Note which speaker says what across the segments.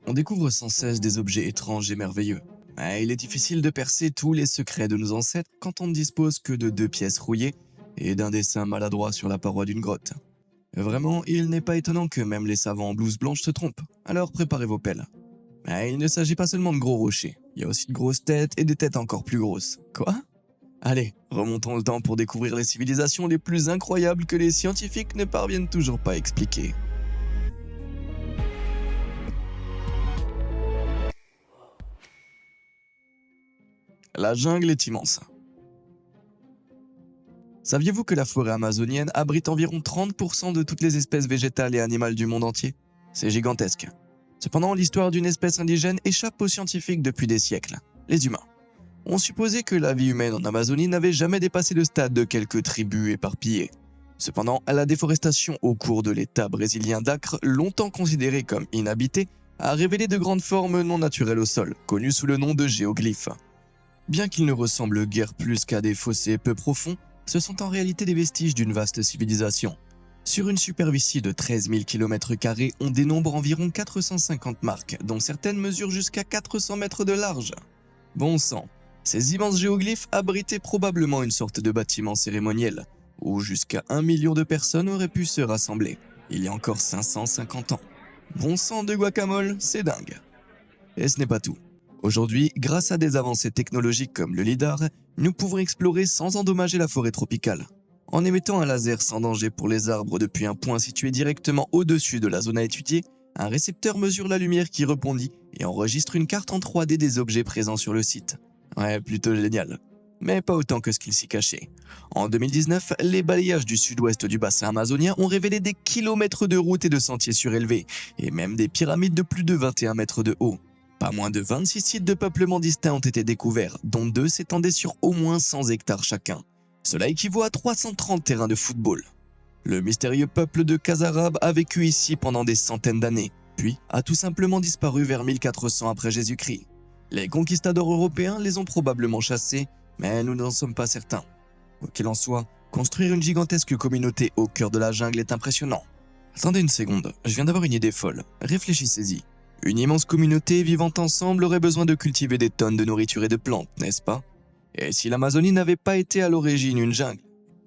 Speaker 1: On découvre sans cesse des objets étranges et merveilleux. Mais il est difficile de percer tous les secrets de nos ancêtres quand on ne dispose que de deux pièces rouillées et d'un dessin maladroit sur la paroi d'une grotte. Vraiment, il n'est pas étonnant que même les savants en blouse blanche se trompent, alors préparez vos pelles. Mais il ne s'agit pas seulement de gros rochers, il y a aussi de grosses têtes et des têtes encore plus grosses. Quoi? Allez, remontons le temps pour découvrir les civilisations les plus incroyables que les scientifiques ne parviennent toujours pas à expliquer. La jungle est immense. Saviez-vous que la forêt amazonienne abrite environ 30% de toutes les espèces végétales et animales du monde entier? C'est gigantesque. Cependant, l'histoire d'une espèce indigène échappe aux scientifiques depuis des siècles, les humains. On supposait que la vie humaine en Amazonie n'avait jamais dépassé le stade de quelques tribus éparpillées. Cependant, la déforestation au cours de l'état brésilien d'Acre, longtemps considéré comme inhabité, a révélé de grandes formes non naturelles au sol, connues sous le nom de géoglyphes. Bien qu'ils ne ressemblent guère plus qu'à des fossés peu profonds, ce sont en réalité des vestiges d'une vaste civilisation. Sur une superficie de 13 000 km², on dénombre environ 450 marques, dont certaines mesurent jusqu'à 400 mètres de large. Bon sang, ces immenses géoglyphes abritaient probablement une sorte de bâtiment cérémoniel, où jusqu'à 1 million de personnes auraient pu se rassembler, il y a encore 550 ans. Bon sang de guacamole, c'est dingue. Et ce n'est pas tout. Aujourd'hui, grâce à des avancées technologiques comme le LIDAR, nous pouvons explorer sans endommager la forêt tropicale. En émettant un laser sans danger pour les arbres depuis un point situé directement au-dessus de la zone à étudier, un récepteur mesure la lumière qui rebondit et enregistre une carte en 3D des objets présents sur le site. Ouais, plutôt génial. Mais pas autant que ce qu'il s'y cachait. En 2019, les balayages du sud-ouest du bassin amazonien ont révélé des kilomètres de routes et de sentiers surélevés, et même des pyramides de plus de 21 mètres de haut. Pas moins de 26 sites de peuplement distincts ont été découverts, dont 2 s'étendaient sur au moins 100 hectares chacun. Cela équivaut à 330 terrains de football. Le mystérieux peuple de Khazarab a vécu ici pendant des centaines d'années, puis a tout simplement disparu vers 1400 après Jésus-Christ. Les conquistadors européens les ont probablement chassés, mais nous n'en sommes pas certains. Quoi qu'il en soit, construire une gigantesque communauté au cœur de la jungle est impressionnant. Attendez une seconde, je viens d'avoir une idée folle, réfléchissez-y. Une immense communauté vivant ensemble aurait besoin de cultiver des tonnes de nourriture et de plantes, n'est-ce pas? Et si l'Amazonie n'avait pas été à l'origine une jungle?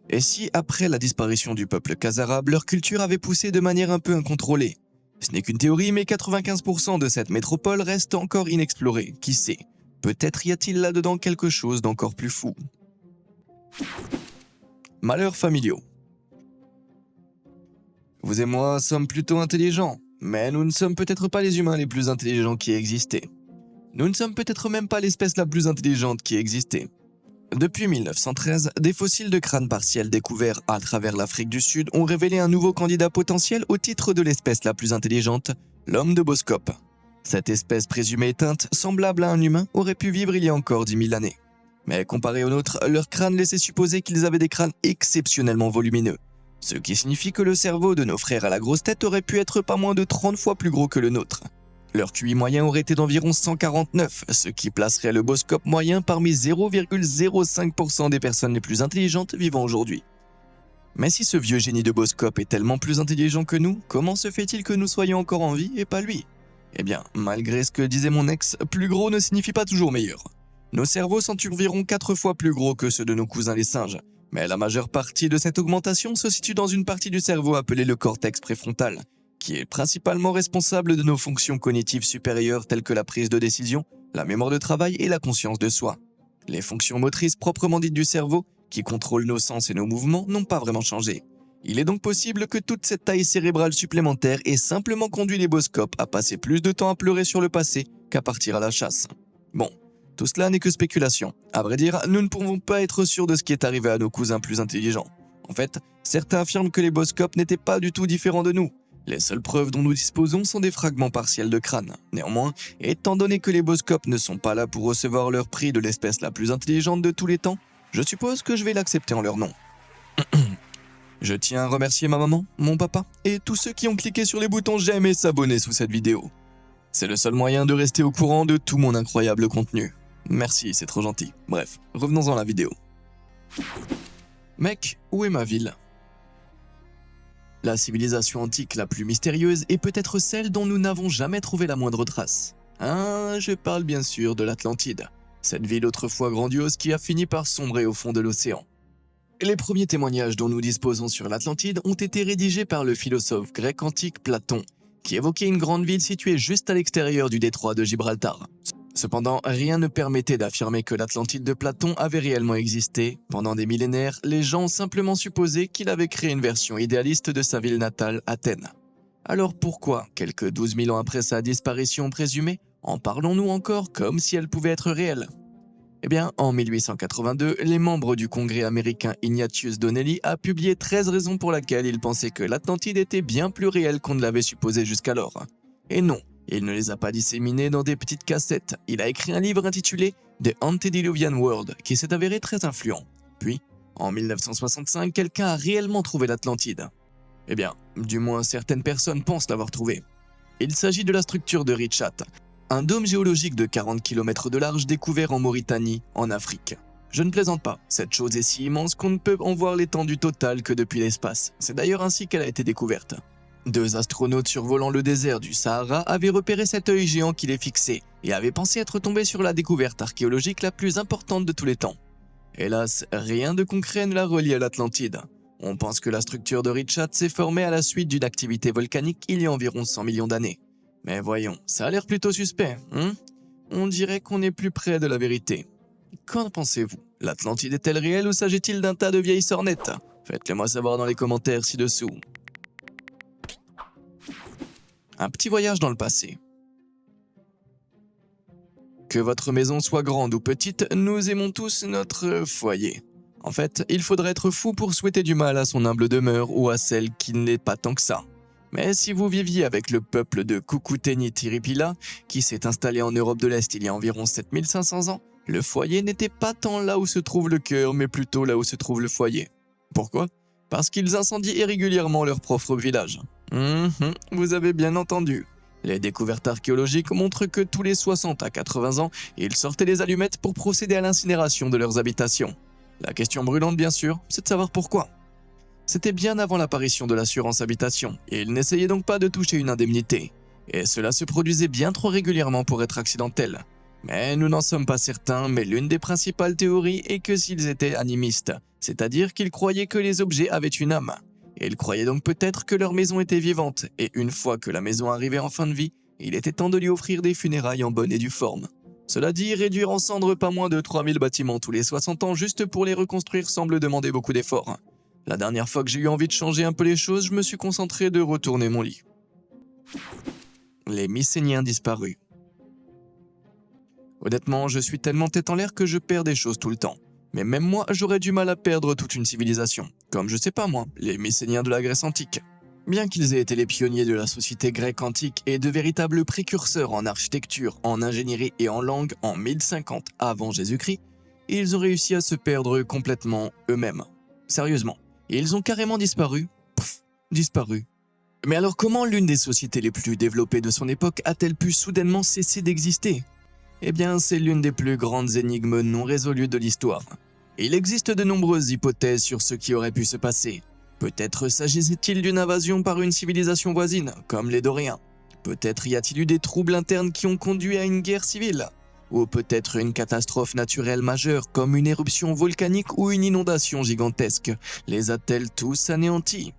Speaker 1: Et si, après la disparition du peuple Khazarab, leur culture avait poussé de manière un peu incontrôlée? Ce n'est qu'une théorie, mais 95% de cette métropole reste encore inexplorée, qui sait? Peut-être y a-t-il là-dedans quelque chose d'encore plus fou. Malheurs familiaux. Vous et moi sommes plutôt intelligents, mais nous ne sommes peut-être pas les humains les plus intelligents qui aient existé. Nous ne sommes peut-être même pas l'espèce la plus intelligente qui ait existé. Depuis 1913, des fossiles de crâne partiels découverts à travers l'Afrique du Sud ont révélé un nouveau candidat potentiel au titre de l'espèce la plus intelligente, l'homme de Boskop. Cette espèce présumée éteinte, semblable à un humain, aurait pu vivre il y a encore 10 000 années. Mais comparé aux nôtres, leur crâne laissait supposer qu'ils avaient des crânes exceptionnellement volumineux. Ce qui signifie que le cerveau de nos frères à la grosse tête aurait pu être pas moins de 30 fois plus gros que le nôtre. Leur QI moyen aurait été d'environ 149, ce qui placerait le Boskop moyen parmi 0,05% des personnes les plus intelligentes vivant aujourd'hui. Mais si ce vieux génie de Boskop est tellement plus intelligent que nous, comment se fait-il que nous soyons encore en vie et pas lui? Eh bien, malgré ce que disait mon ex, plus gros ne signifie pas toujours meilleur. Nos cerveaux sont environ 4 fois plus gros que ceux de nos cousins les singes, mais la majeure partie de cette augmentation se situe dans une partie du cerveau appelée le cortex préfrontal, qui est principalement responsable de nos fonctions cognitives supérieures telles que la prise de décision, la mémoire de travail et la conscience de soi. Les fonctions motrices proprement dites du cerveau, qui contrôlent nos sens et nos mouvements, n'ont pas vraiment changé. Il est donc possible que toute cette taille cérébrale supplémentaire ait simplement conduit les Boskop à passer plus de temps à pleurer sur le passé qu'à partir à la chasse. Bon, tout cela n'est que spéculation. À vrai dire, nous ne pouvons pas être sûrs de ce qui est arrivé à nos cousins plus intelligents. En fait, certains affirment que les Boskop n'étaient pas du tout différents de nous. Les seules preuves dont nous disposons sont des fragments partiels de crâne. Néanmoins, étant donné que les Boskop ne sont pas là pour recevoir leur prix de l'espèce la plus intelligente de tous les temps, je suppose que je vais l'accepter en leur nom. Je tiens à remercier ma maman, mon papa et tous ceux qui ont cliqué sur les boutons j'aime et s'abonner sous cette vidéo. C'est le seul moyen de rester au courant de tout mon incroyable contenu. Merci, c'est trop gentil. Bref, revenons à la vidéo. Mec, où est ma ville? La civilisation antique la plus mystérieuse est peut-être celle dont nous n'avons jamais trouvé la moindre trace. Je parle bien sûr de l'Atlantide, cette ville autrefois grandiose qui a fini par sombrer au fond de l'océan. Les premiers témoignages dont nous disposons sur l'Atlantide ont été rédigés par le philosophe grec antique Platon, qui évoquait une grande ville située juste à l'extérieur du détroit de Gibraltar. Cependant, rien ne permettait d'affirmer que l'Atlantide de Platon avait réellement existé. Pendant des millénaires, les gens ont simplement supposé qu'il avait créé une version idéaliste de sa ville natale, Athènes. Alors pourquoi, quelques 12 000 ans après sa disparition présumée, en parlons-nous encore comme si elle pouvait être réelle ? Eh bien, en 1882, les membres du Congrès américain Ignatius Donnelly a publié 13 raisons pour lesquelles il pensait que l'Atlantide était bien plus réelle qu'on ne l'avait supposé jusqu'alors. Et non, il ne les a pas disséminées dans des petites cassettes. Il a écrit un livre intitulé The Antediluvian World, qui s'est avéré très influent. Puis, en 1965, quelqu'un a réellement trouvé l'Atlantide. Eh bien, du moins certaines personnes pensent l'avoir trouvé. Il s'agit de la structure de Richat, un dôme géologique de 40 km de large découvert en Mauritanie, en Afrique. Je ne plaisante pas, cette chose est si immense qu'on ne peut en voir l'étendue totale que depuis l'espace. C'est d'ailleurs ainsi qu'elle a été découverte. 2 astronautes survolant le désert du Sahara avaient repéré cet œil géant qui les fixait et avaient pensé être tombés sur la découverte archéologique la plus importante de tous les temps. Hélas, rien de concret ne la relie à l'Atlantide. On pense que la structure de Richat s'est formée à la suite d'une activité volcanique il y a environ 100 millions d'années. Mais voyons, ça a l'air plutôt suspect, On dirait qu'on est plus près de la vérité. Qu'en pensez-vous? L'Atlantide est-elle réelle ou s'agit-il d'un tas de vieilles sornettes? Faites-le moi savoir dans les commentaires ci-dessous. Un petit voyage dans le passé. Que votre maison soit grande ou petite, nous aimons tous notre foyer. En fait, il faudrait être fou pour souhaiter du mal à son humble demeure ou à celle qui ne l'est pas tant que ça. Mais si vous viviez avec le peuple de Cucuteni-Tiripila, qui s'est installé en Europe de l'Est il y a environ 7500 ans, le foyer n'était pas tant là où se trouve le cœur, mais plutôt là où se trouve le foyer. Pourquoi? Parce qu'ils incendiaient régulièrement leur propre village. Vous avez bien entendu. Les découvertes archéologiques montrent que tous les 60 à 80 ans, ils sortaient les allumettes pour procéder à l'incinération de leurs habitations. La question brûlante, bien sûr, c'est de savoir pourquoi. C'était bien avant l'apparition de l'assurance habitation, et ils n'essayaient donc pas de toucher une indemnité. Et cela se produisait bien trop régulièrement pour être accidentel. Mais nous n'en sommes pas certains, mais l'une des principales théories est que s'ils étaient animistes, c'est-à-dire qu'ils croyaient que les objets avaient une âme. Et ils croyaient donc peut-être que leur maison était vivante, et une fois que la maison arrivait en fin de vie, il était temps de lui offrir des funérailles en bonne et due forme. Cela dit, réduire en cendres pas moins de 3000 bâtiments tous les 60 ans juste pour les reconstruire semble demander beaucoup d'efforts. La dernière fois que j'ai eu envie de changer un peu les choses, je me suis concentré de retourner mon lit. Les Mycéniens disparus. Honnêtement, je suis tellement tête en l'air que je perds des choses tout le temps. Mais même moi, j'aurais du mal à perdre toute une civilisation. Comme je sais pas moi, les Mycéniens de la Grèce antique. Bien qu'ils aient été les pionniers de la société grecque antique et de véritables précurseurs en architecture, en ingénierie et en langue en 1050 avant Jésus-Christ, ils ont réussi à se perdre complètement eux-mêmes. Sérieusement, ils ont carrément disparu. Disparu. Mais alors comment l'une des sociétés les plus développées de son époque a-t-elle pu soudainement cesser d'exister? Eh bien, c'est l'une des plus grandes énigmes non résolues de l'histoire. Il existe de nombreuses hypothèses sur ce qui aurait pu se passer. Peut-être s'agissait-il d'une invasion par une civilisation voisine, comme les Doriens. Peut-être y a-t-il eu des troubles internes qui ont conduit à une guerre civile. Ou peut-être une catastrophe naturelle majeure, comme une éruption volcanique ou une inondation gigantesque, les a-t-elle tous anéantis?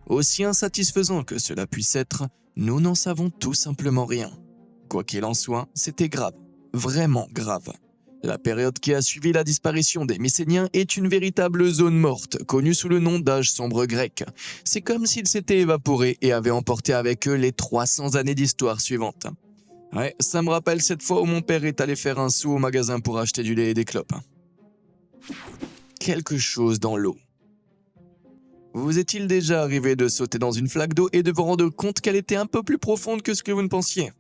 Speaker 1: Aussi insatisfaisant que cela puisse être, nous n'en savons tout simplement rien. Quoi qu'il en soit, c'était grave. Vraiment grave. La période qui a suivi la disparition des Mycéniens est une véritable zone morte, connue sous le nom d'âge sombre grec. C'est comme s'ils s'étaient évaporés et avaient emporté avec eux les 300 années d'histoire suivantes. Ouais, ça me rappelle cette fois où mon père est allé faire un saut au magasin pour acheter du lait et des clopes. Quelque chose dans l'eau. Vous est-il déjà arrivé de sauter dans une flaque d'eau et de vous rendre compte qu'elle était un peu plus profonde que ce que vous ne pensiez?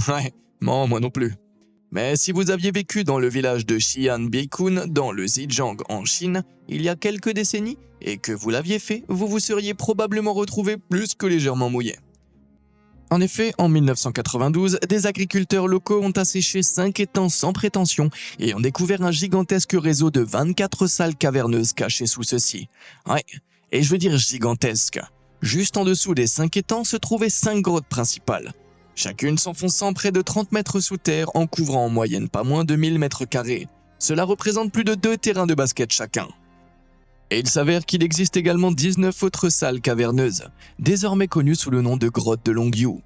Speaker 1: Ouais, non, moi non plus. Mais si vous aviez vécu dans le village de Xi'an-Beikun, dans le Zhejiang en Chine, il y a quelques décennies, et que vous l'aviez fait, vous vous seriez probablement retrouvé plus que légèrement mouillé. En effet, en 1992, des agriculteurs locaux ont asséché 5 étangs sans prétention et ont découvert un gigantesque réseau de 24 salles caverneuses cachées sous ceux-ci. Ouais, et je veux dire gigantesque. Juste en dessous des 5 étangs se trouvaient 5 grottes principales, chacune s'enfonçant près de 30 mètres sous terre en couvrant en moyenne pas moins de 1000 mètres carrés. Cela représente plus de 2 terrains de basket chacun. Et il s'avère qu'il existe également 19 autres salles caverneuses, désormais connues sous le nom de grottes de Longyou.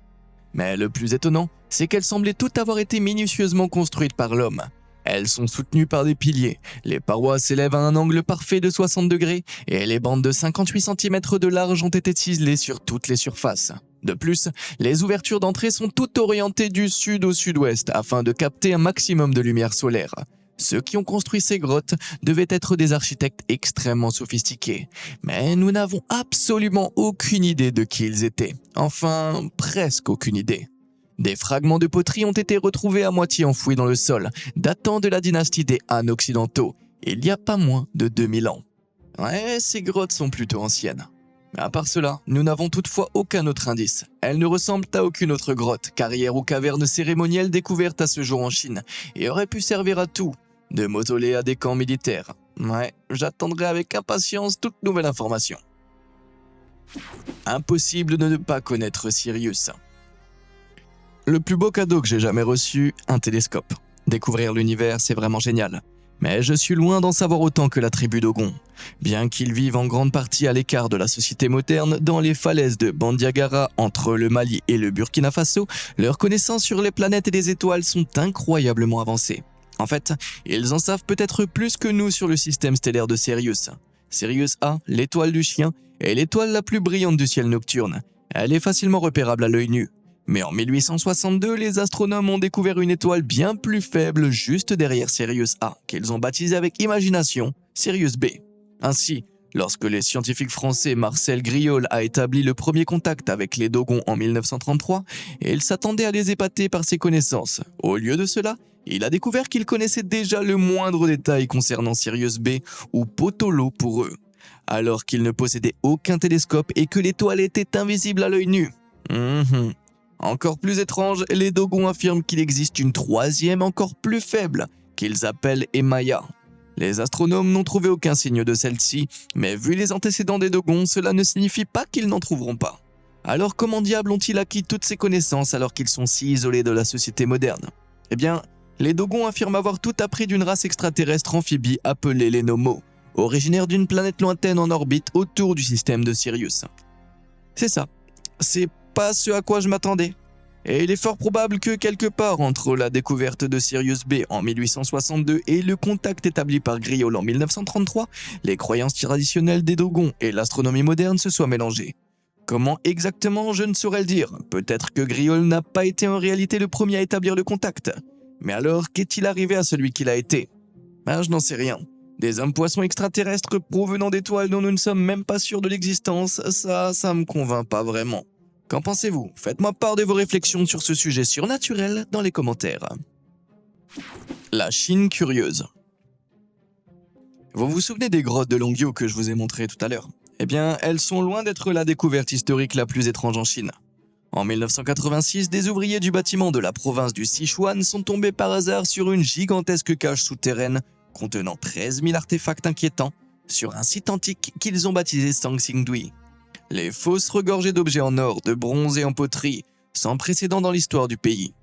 Speaker 1: Mais le plus étonnant, c'est qu'elles semblaient toutes avoir été minutieusement construites par l'homme. Elles sont soutenues par des piliers, les parois s'élèvent à un angle parfait de 60 degrés et les bandes de 58 cm de large ont été ciselées sur toutes les surfaces. De plus, les ouvertures d'entrée sont toutes orientées du sud au sud-ouest afin de capter un maximum de lumière solaire. Ceux qui ont construit ces grottes devaient être des architectes extrêmement sophistiqués, mais nous n'avons absolument aucune idée de qui ils étaient. Enfin, presque aucune idée. Des fragments de poterie ont été retrouvés à moitié enfouis dans le sol, datant de la dynastie des Han occidentaux, il y a pas moins de 2000 ans. Ouais, ces grottes sont plutôt anciennes. Mais à part cela, nous n'avons toutefois aucun autre indice. Elles ne ressemblent à aucune autre grotte, carrière ou caverne cérémonielle découverte à ce jour en Chine, et auraient pu servir à tout, de mausolées à des camps militaires. Ouais, j'attendrai avec impatience toute nouvelle information. Impossible de ne pas connaître Sirius. Le plus beau cadeau que j'ai jamais reçu, un télescope. Découvrir l'univers, c'est vraiment génial. Mais je suis loin d'en savoir autant que la tribu Dogon. Bien qu'ils vivent en grande partie à l'écart de la société moderne, dans les falaises de Bandiagara, entre le Mali et le Burkina Faso, leurs connaissances sur les planètes et les étoiles sont incroyablement avancées. En fait, ils en savent peut-être plus que nous sur le système stellaire de Sirius. Sirius A, l'étoile du chien, est l'étoile la plus brillante du ciel nocturne. Elle est facilement repérable à l'œil nu. Mais en 1862, les astronomes ont découvert une étoile bien plus faible juste derrière Sirius A, qu'ils ont baptisée avec imagination Sirius B. Ainsi, lorsque le scientifique français Marcel Griaule a établi le premier contact avec les Dogons en 1933, il s'attendait à les épater par ses connaissances. Au lieu de cela, il a découvert qu'il connaissait déjà le moindre détail concernant Sirius B, ou Potolo pour eux, alors qu'il ne possédait aucun télescope et que l'étoile était invisible à l'œil nu. Encore plus étrange, les Dogons affirment qu'il existe une troisième encore plus faible, qu'ils appellent Emaya. Les astronomes n'ont trouvé aucun signe de celle-ci, mais vu les antécédents des Dogons, cela ne signifie pas qu'ils n'en trouveront pas. Alors comment diable ont-ils acquis toutes ces connaissances alors qu'ils sont si isolés de la société moderne? Eh bien, les Dogons affirment avoir tout appris d'une race extraterrestre amphibie appelée les Nomos, originaire d'une planète lointaine en orbite autour du système de Sirius. C'est ça, c'est pas ce à quoi je m'attendais. Et il est fort probable que quelque part entre la découverte de Sirius B en 1862 et le contact établi par Griaule en 1933, les croyances traditionnelles des Dogons et l'astronomie moderne se soient mélangées. Comment exactement, je ne saurais le dire. Peut-être que Griaule n'a pas été en réalité le premier à établir le contact. Mais alors, qu'est-il arrivé à celui qui l'a été? Je n'en sais rien. Des hommes poissons extraterrestres provenant d'étoiles dont nous ne sommes même pas sûrs de l'existence, ça me convainc pas vraiment. Qu'en pensez-vous? Faites-moi part de vos réflexions sur ce sujet surnaturel dans les commentaires. La Chine curieuse. Vous vous souvenez des grottes de Longyou que je vous ai montrées tout à l'heure? Eh bien, elles sont loin d'être la découverte historique la plus étrange en Chine. En 1986, des ouvriers du bâtiment de la province du Sichuan sont tombés par hasard sur une gigantesque cage souterraine contenant 13 000 artefacts inquiétants sur un site antique qu'ils ont baptisé Sangxingdui. Les fosses regorgées d'objets en or, de bronze et en poterie, sans précédent dans l'histoire du pays.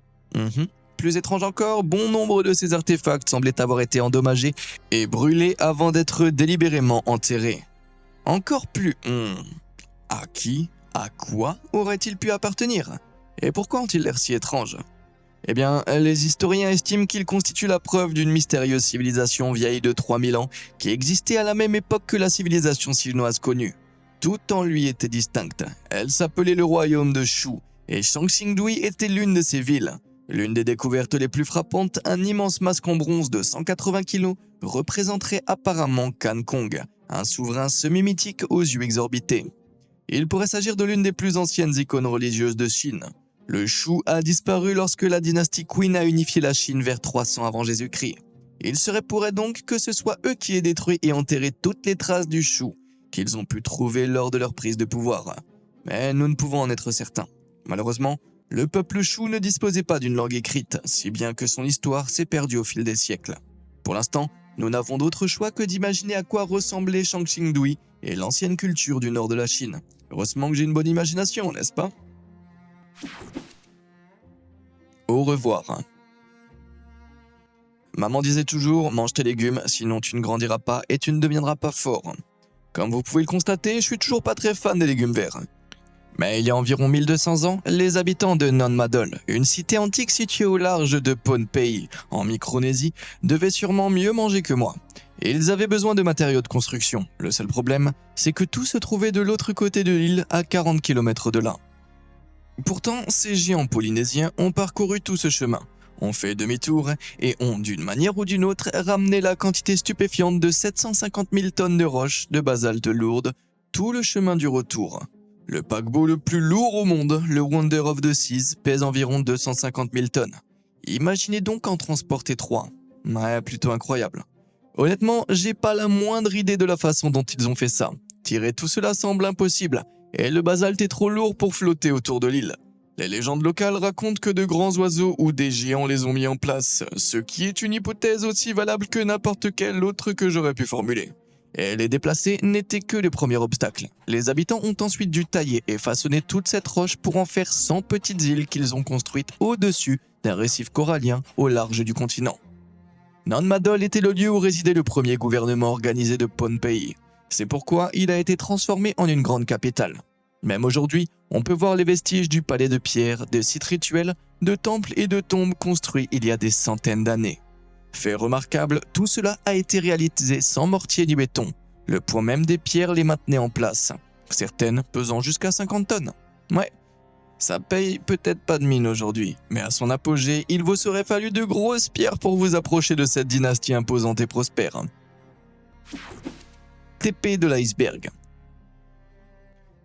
Speaker 1: Plus étrange encore, bon nombre de ces artefacts semblaient avoir été endommagés et brûlés avant d'être délibérément enterrés. Encore plus... À qui, à quoi auraient-ils pu appartenir? Et pourquoi ont-ils l'air si étranges? Eh bien, les historiens estiment qu'ils constituent la preuve d'une mystérieuse civilisation vieille de 3000 ans qui existait à la même époque que la civilisation chinoise connue. Tout en lui était distincte. Elle s'appelait le royaume de Shu, et Sangxingdui était l'une de ses villes. L'une des découvertes les plus frappantes, un immense masque en bronze de 180 kg, représenterait apparemment Kan Kong, un souverain semi-mythique aux yeux exorbités. Il pourrait s'agir de l'une des plus anciennes icônes religieuses de Chine. Le Shu a disparu lorsque la dynastie Qin a unifié la Chine vers 300 avant Jésus-Christ. Il serait pourrait donc que ce soit eux qui aient détruit et enterré toutes les traces du Shu qu'ils ont pu trouver lors de leur prise de pouvoir. Mais nous ne pouvons en être certains. Malheureusement, le peuple Shu ne disposait pas d'une langue écrite, si bien que son histoire s'est perdue au fil des siècles. Pour l'instant, nous n'avons d'autre choix que d'imaginer à quoi ressemblait Sangxingdui et l'ancienne culture du nord de la Chine. Heureusement que j'ai une bonne imagination, n'est-ce pas? Au revoir. Maman disait toujours, mange tes légumes, sinon tu ne grandiras pas et tu ne deviendras pas fort. Comme vous pouvez le constater, je suis toujours pas très fan des légumes verts. Mais il y a environ 1200 ans, les habitants de Non Madol, une cité antique située au large de Pohnpei, en Micronésie, devaient sûrement mieux manger que moi. Et ils avaient besoin de matériaux de construction. Le seul problème, c'est que tout se trouvait de l'autre côté de l'île, à 40 km de là. Pourtant, ces géants polynésiens ont parcouru tout ce chemin, ont fait demi-tour et ont, d'une manière ou d'une autre, ramené la quantité stupéfiante de 750 000 tonnes de roches de basalte lourde tout le chemin du retour. Le paquebot le plus lourd au monde, le Wonder of the Seas, pèse environ 250 000 tonnes. Imaginez donc en transporter 3. Ouais, plutôt incroyable. Honnêtement, j'ai pas la moindre idée de la façon dont ils ont fait ça. Tirer tout cela semble impossible, et le basalte est trop lourd pour flotter autour de l'île. Les légendes locales racontent que de grands oiseaux ou des géants les ont mis en place, ce qui est une hypothèse aussi valable que n'importe quelle autre que j'aurais pu formuler. Et les déplacer n'était que le premier obstacle. Les habitants ont ensuite dû tailler et façonner toute cette roche pour en faire 100 petites îles qu'ils ont construites au-dessus d'un récif corallien au large du continent. Non Madol était le lieu où résidait le premier gouvernement organisé de Pohnpei. C'est pourquoi il a été transformé en une grande capitale. Même aujourd'hui, on peut voir les vestiges du palais de pierre, de sites rituels, de temples et de tombes construits il y a des centaines d'années. Fait remarquable, tout cela a été réalisé sans mortier ni béton. Le poids même des pierres les maintenait en place, certaines pesant jusqu'à 50 tonnes. Ouais, ça paye peut-être pas de mine aujourd'hui, mais à son apogée, il vous aurait fallu de grosses pierres pour vous approcher de cette dynastie imposante et prospère. TP de l'iceberg.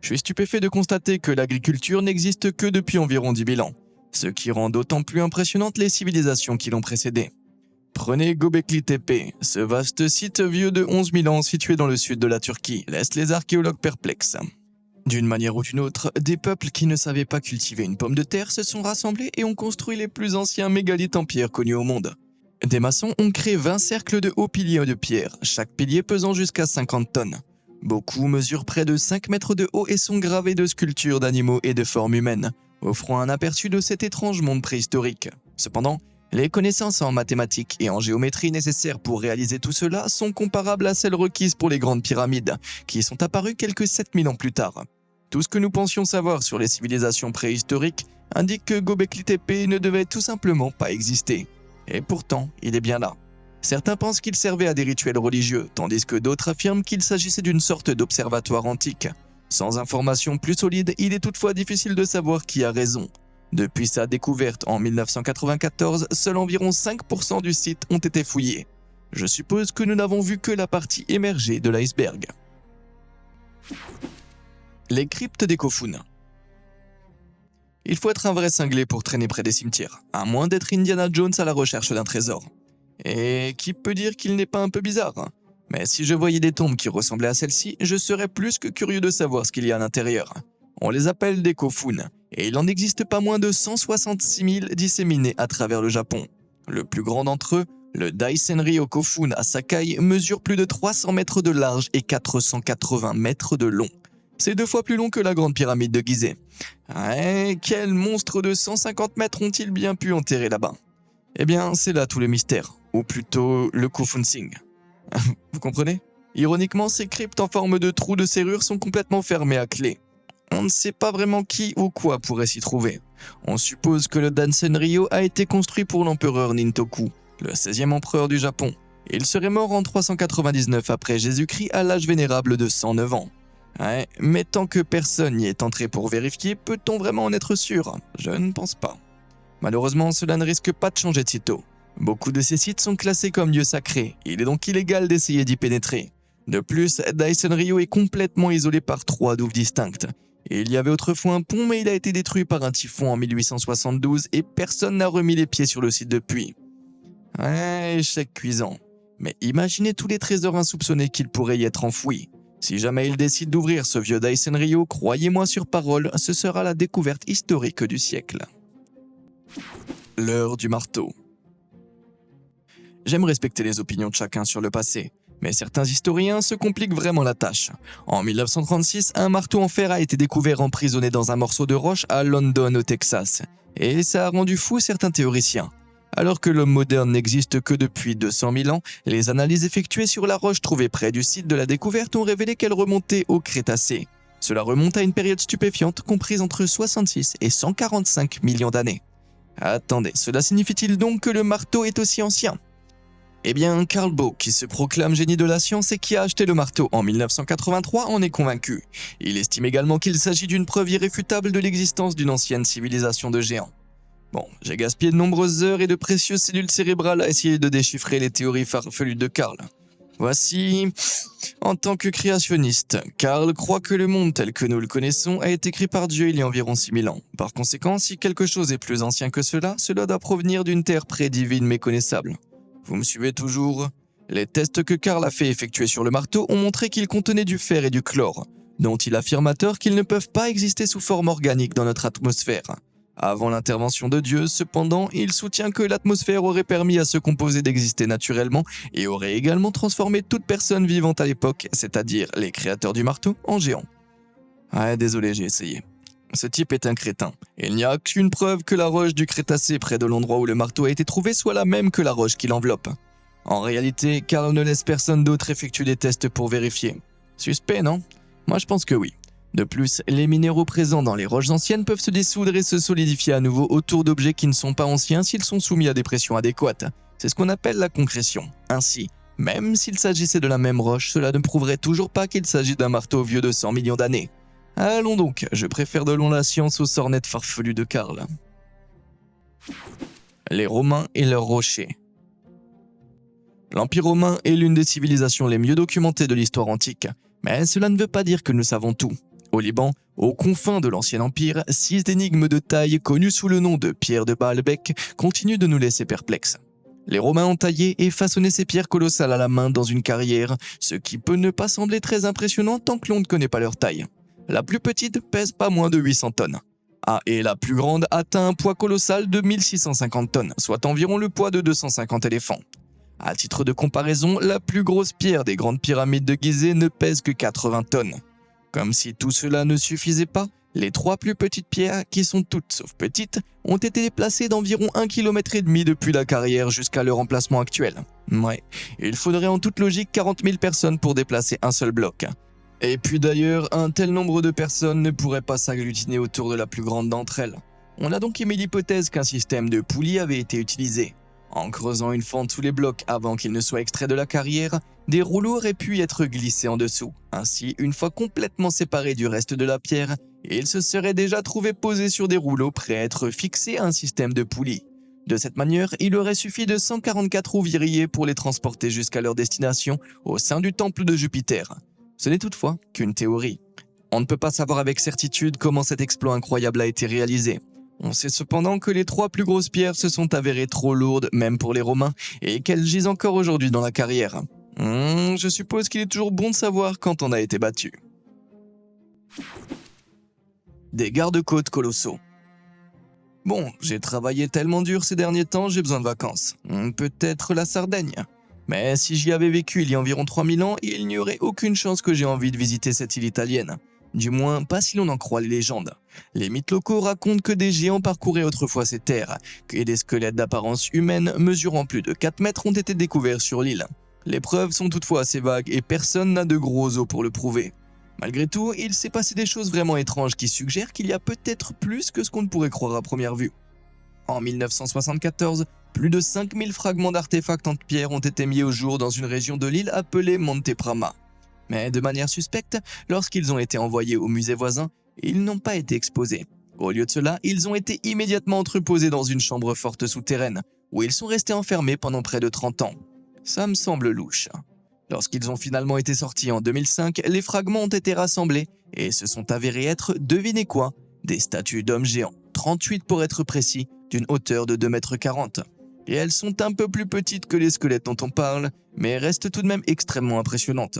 Speaker 1: Je suis stupéfait de constater que l'agriculture n'existe que depuis environ 10 000 ans, ce qui rend d'autant plus impressionnantes les civilisations qui l'ont précédée. Prenez Göbekli Tepe, ce vaste site vieux de 11 000 ans situé dans le sud de la Turquie, laisse les archéologues perplexes. D'une manière ou d'une autre, des peuples qui ne savaient pas cultiver une pomme de terre se sont rassemblés et ont construit les plus anciens mégalithes en pierre connus au monde. Des maçons ont créé 20 cercles de hauts piliers de pierre, chaque pilier pesant jusqu'à 50 tonnes. Beaucoup mesurent près de 5 mètres de haut et sont gravés de sculptures d'animaux et de formes humaines, offrant un aperçu de cet étrange monde préhistorique. Cependant, les connaissances en mathématiques et en géométrie nécessaires pour réaliser tout cela sont comparables à celles requises pour les grandes pyramides, qui sont apparues quelques 7000 ans plus tard. Tout ce que nous pensions savoir sur les civilisations préhistoriques indique que Göbekli Tepe ne devait tout simplement pas exister. Et pourtant, il est bien là. Certains pensent qu'il servait à des rituels religieux, tandis que d'autres affirment qu'il s'agissait d'une sorte d'observatoire antique. Sans informations plus solides, il est toutefois difficile de savoir qui a raison. Depuis sa découverte en 1994, seuls environ 5% du site ont été fouillés. Je suppose que nous n'avons vu que la partie émergée de l'iceberg. Les cryptes des Kofun. Il faut être un vrai cinglé pour traîner près des cimetières, à moins d'être Indiana Jones à la recherche d'un trésor. Et qui peut dire qu'il n'est pas un peu bizarre? Mais si je voyais des tombes qui ressemblaient à celle-ci, je serais plus que curieux de savoir ce qu'il y a à l'intérieur. On les appelle des Kofun, et il en existe pas moins de 166 000 disséminés à travers le Japon. Le plus grand d'entre eux, le Daisenryo Kofun à Sakai, mesure plus de 300 mètres de large et 480 mètres de long. C'est 2 fois plus long que la grande pyramide de Gizeh. Quel monstre de 150 mètres ont-ils bien pu enterrer là-bas? Eh bien, c'est là tout le mystère, ou plutôt le Kofun Sing. Vous comprenez? Ironiquement, ces cryptes en forme de trous de serrure sont complètement fermées à clé. On ne sait pas vraiment qui ou quoi pourrait s'y trouver. On suppose que le Daisenryo a été construit pour l'empereur Nintoku, le 16e empereur du Japon. Il serait mort en 399 après Jésus-Christ à l'âge vénérable de 109 ans. Mais tant que personne n'y est entré pour vérifier, peut-on vraiment en être sûr? Je ne pense pas. Malheureusement, cela ne risque pas de changer de sitôt. Beaucoup de ces sites sont classés comme lieux sacrés, il est donc illégal d'essayer d'y pénétrer. De plus, Daisenryo est complètement isolé par 3 douves distinctes. Il y avait autrefois un pont, mais il a été détruit par un typhon en 1872 et personne n'a remis les pieds sur le site depuis. Échec cuisant. Mais imaginez tous les trésors insoupçonnés qu'il pourrait y être enfouis. Si jamais il décide d'ouvrir ce vieux Daisenryo, croyez-moi sur parole, ce sera la découverte historique du siècle. L'heure du marteau. J'aime respecter les opinions de chacun sur le passé, Mais certains historiens se compliquent vraiment la tâche. En 1936, un marteau en fer a été découvert emprisonné dans un morceau de roche à London, au Texas. Et ça a rendu fou certains théoriciens. Alors que l'homme moderne n'existe que depuis 200 000 ans, les analyses effectuées sur la roche trouvée près du site de la découverte ont révélé qu'elle remontait au Crétacé. Cela remonte à une période stupéfiante comprise entre 66 et 145 millions d'années. Attendez, cela signifie-t-il donc que le marteau est aussi ancien ? Eh bien, Carl Baugh, qui se proclame génie de la science et qui a acheté le marteau en 1983, en est convaincu. Il estime également qu'il s'agit d'une preuve irréfutable de l'existence d'une ancienne civilisation de géants. Bon, j'ai gaspillé de nombreuses heures et de précieuses cellules cérébrales à essayer de déchiffrer les théories farfelues de Carl. Voici, en tant que créationniste, Carl croit que le monde tel que nous le connaissons a été créé par Dieu il y a environ 6000 ans. Par conséquent, si quelque chose est plus ancien que cela doit provenir d'une terre prédivine méconnaissable. Vous me suivez toujours ? Les tests que Carl a fait effectuer sur le marteau ont montré qu'il contenait du fer et du chlore, dont il affirme à tort qu'ils ne peuvent pas exister sous forme organique dans notre atmosphère. Avant l'intervention de Dieu, cependant, il soutient que l'atmosphère aurait permis à ce composé d'exister naturellement et aurait également transformé toute personne vivante à l'époque, c'est-à-dire les créateurs du marteau, en géants. Ah, désolé, j'ai essayé. Ce type est un crétin. Il n'y a aucune preuve que la roche du Crétacé près de l'endroit où le marteau a été trouvé soit la même que la roche qui l'enveloppe. En réalité, Carl ne laisse personne d'autre effectuer des tests pour vérifier. Suspect, non ? Moi, je pense que oui. De plus, les minéraux présents dans les roches anciennes peuvent se dissoudre et se solidifier à nouveau autour d'objets qui ne sont pas anciens s'ils sont soumis à des pressions adéquates. C'est ce qu'on appelle la concrétion. Ainsi, même s'il s'agissait de la même roche, cela ne prouverait toujours pas qu'il s'agit d'un marteau vieux de 100 millions d'années. Allons donc, je préfère de loin la science aux sornettes farfelues de Carl. Les Romains et leurs rochers. L'Empire romain est l'une des civilisations les mieux documentées de l'histoire antique, mais cela ne veut pas dire que nous savons tout. Au Liban, aux confins de l'ancien empire, 6 énigmes de taille connues sous le nom de pierres de Baalbek continuent de nous laisser perplexes. Les Romains ont taillé et façonné ces pierres colossales à la main dans une carrière, ce qui peut ne pas sembler très impressionnant tant que l'on ne connaît pas leur taille. La plus petite pèse pas moins de 800 tonnes. Et la plus grande atteint un poids colossal de 1650 tonnes, soit environ le poids de 250 éléphants. À titre de comparaison, la plus grosse pierre des grandes pyramides de Gizeh ne pèse que 80 tonnes. Comme si tout cela ne suffisait pas, les 3 plus petites pierres, qui sont toutes sauf petites, ont été déplacées d'environ 1,5 km depuis la carrière jusqu'à leur emplacement actuel. Ouais, il faudrait en toute logique 40 000 personnes pour déplacer un seul bloc. Et puis d'ailleurs, un tel nombre de personnes ne pourrait pas s'agglutiner autour de la plus grande d'entre elles. On a donc émis l'hypothèse qu'un système de poulies avait été utilisé. En creusant une fente sous les blocs avant qu'ils ne soient extraits de la carrière, des rouleaux auraient pu être glissés en dessous. Ainsi, une fois complètement séparés du reste de la pierre, ils se seraient déjà trouvés posés sur des rouleaux prêts à être fixés à un système de poulies. De cette manière, il aurait suffi de 144 ouvriers pour les transporter jusqu'à leur destination au sein du temple de Jupiter. Ce n'est toutefois qu'une théorie. On ne peut pas savoir avec certitude comment cet exploit incroyable a été réalisé. On sait cependant que les 3 plus grosses pierres se sont avérées trop lourdes, même pour les Romains, et qu'elles gisent encore aujourd'hui dans la carrière. Je suppose qu'il est toujours bon de savoir quand on a été battu. Des garde-côtes colossaux. Bon, j'ai travaillé tellement dur ces derniers temps, j'ai besoin de vacances. Peut-être la Sardaigne. Mais si j'y avais vécu il y a environ 3000 ans, il n'y aurait aucune chance que j'ai envie de visiter cette île italienne. Du moins, pas si l'on en croit les légendes. Les mythes locaux racontent que des géants parcouraient autrefois ces terres, et des squelettes d'apparence humaine mesurant plus de 4 mètres ont été découverts sur l'île. Les preuves sont toutefois assez vagues et personne n'a de gros os pour le prouver. Malgré tout, il s'est passé des choses vraiment étranges qui suggèrent qu'il y a peut-être plus que ce qu'on ne pourrait croire à première vue. En 1974, plus de 5000 fragments d'artefacts en pierre ont été mis au jour dans une région de l'île appelée Monte Prama. Mais de manière suspecte, lorsqu'ils ont été envoyés au musée voisin, ils n'ont pas été exposés. Au lieu de cela, ils ont été immédiatement entreposés dans une chambre forte souterraine, où ils sont restés enfermés pendant près de 30 ans. Ça me semble louche. Lorsqu'ils ont finalement été sortis en 2005, les fragments ont été rassemblés et se sont avérés être, devinez quoi, des statues d'hommes géants, 38 pour être précis, d'une hauteur de 2,40 m. Et elles sont un peu plus petites que les squelettes dont on parle, mais restent tout de même extrêmement impressionnantes.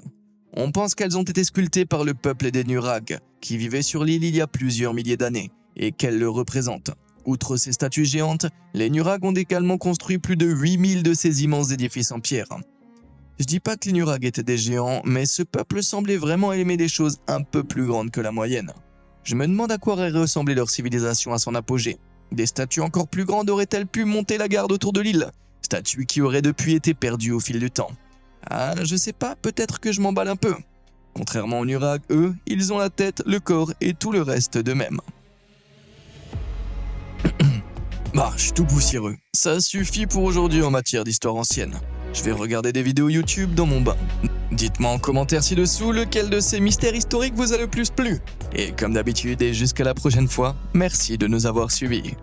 Speaker 1: On pense qu'elles ont été sculptées par le peuple des Nurag, qui vivait sur l'île il y a plusieurs milliers d'années, et qu'elles le représentent. Outre ces statues géantes, les Nurag ont également construit plus de 8000 de ces immenses édifices en pierre. Je dis pas que les Nurag étaient des géants, mais ce peuple semblait vraiment aimer des choses un peu plus grandes que la moyenne. Je me demande à quoi aurait ressemblé leur civilisation à son apogée. Des statues encore plus grandes auraient-elles pu monter la garde autour de l'île? Statues qui auraient depuis été perdues au fil du temps. Ah, je sais pas, peut-être que je m'emballe un peu. Contrairement aux Nurag, eux, ils ont la tête, le corps et tout le reste d'eux-mêmes. Bah, je suis tout poussiéreux. Ça suffit pour aujourd'hui en matière d'histoire ancienne. Je vais regarder des vidéos YouTube dans mon bain. Dites-moi en commentaire ci-dessous lequel de ces mystères historiques vous a le plus plu. Et comme d'habitude et jusqu'à la prochaine fois, merci de nous avoir suivis.